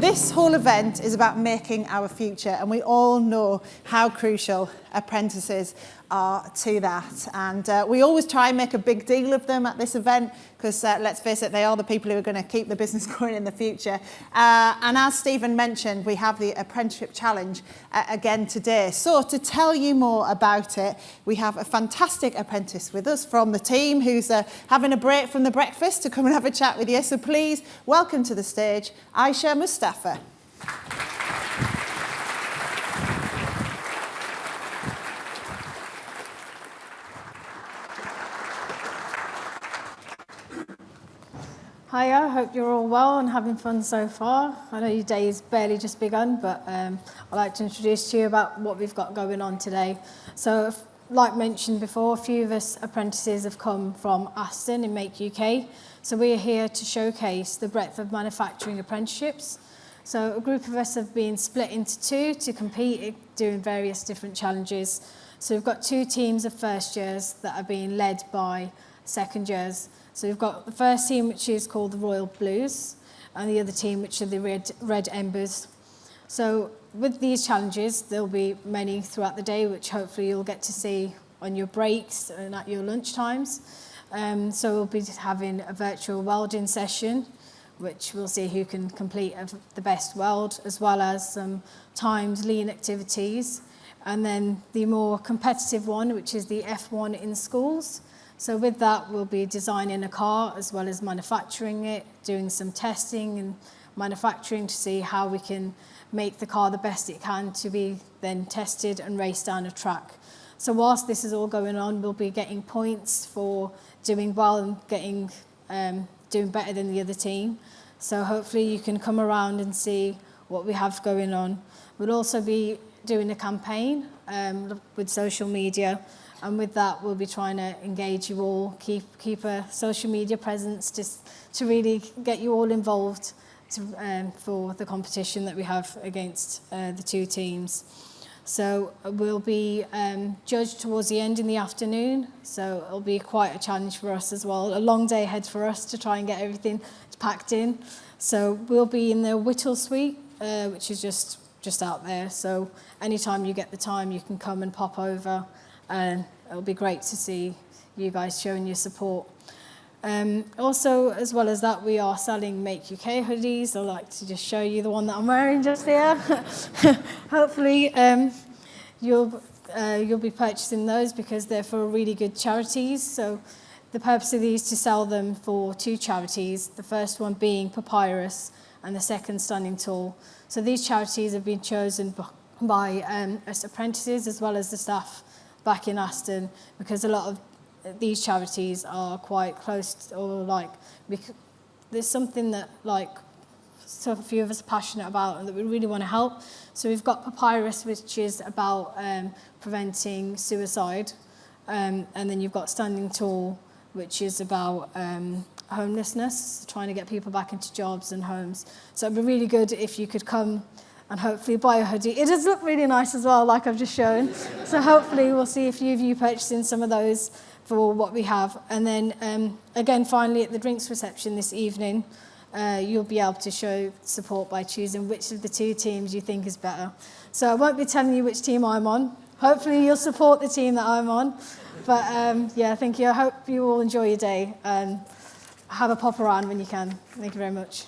This whole event is about making our future, and we all know how crucial apprentices are to that. And we always try and make a big deal of them at this event because, let's face it, they are the people who are going to keep the business going in the future. And as Stephen mentioned, we have the Apprenticeship Challenge again today. So to tell you more about it, we have a fantastic apprentice with us from the team who's having a break from the breakfast to come and have a chat with you. So please welcome to the stage Aisha Mustafa. Hiya, hope you're all well and having fun so far. I know your day's barely just begun, but I'd like to introduce to you about what we've got going on today. So, like mentioned before, a few of us apprentices have come from Aston in Make UK. So we're here to showcase the breadth of manufacturing apprenticeships. So a group of us have been split into two to compete, doing various different challenges. So we've got two teams of first years that are being led by second years. So we've got the first team, which is called the Royal Blues, and the other team, which are the Red Embers. So with these challenges, there'll be many throughout the day, which hopefully you'll get to see on your breaks and at your lunch times. So we'll be having a virtual welding session, which we'll see who can complete the best weld, as well as some timed lean activities. And then the more competitive one, which is the F1 in schools. So with that, we'll be designing a car as well as manufacturing it, doing some testing and manufacturing to see how we can make the car the best it can to be then tested and raced down a track. So whilst this is all going on, we'll be getting points for doing well and doing better than the other team. So hopefully you can come around and see what we have going on. We'll also be doing a campaign with social media. And with that, we'll be trying to engage you all, keep a social media presence just to really get you all involved for the competition that we have against the two teams. So we'll be judged towards the end in the afternoon. So it'll be quite a challenge for us as well. A long day ahead for us to try and get everything packed in. So we'll be in the Whittle Suite, which is just out there. So anytime you get the time, you can come and pop over. And it'll be great to see you guys showing your support. Also, as well as that, we are selling Make UK hoodies. I'd like to just show you the one that I'm wearing just here. Hopefully, you'll be purchasing those because they're for really good charities. So the purpose of these is to sell them for two charities, the first one being Papyrus and the second Standing Tall. So these charities have been chosen by us apprentices as well as the staff back in Aston, because a lot of these charities are quite close there's something that so a few of us are passionate about and that we really want to help. So we've got Papyrus, which is about preventing suicide, and then you've got Standing Tall, which is about homelessness, trying to get people back into jobs and homes. So it'd be really good if you could come and hopefully buy a hoodie. It does look really nice as well, like I've just shown. So hopefully we'll see a few of you purchasing some of those for what we have. And then again, finally, at the drinks reception this evening, you'll be able to show support by choosing which of the two teams you think is better. So I won't be telling you which team I'm on. Hopefully you'll support the team that I'm on. But yeah, thank you. I hope you all enjoy your day and have a pop around when you can. Thank you very much.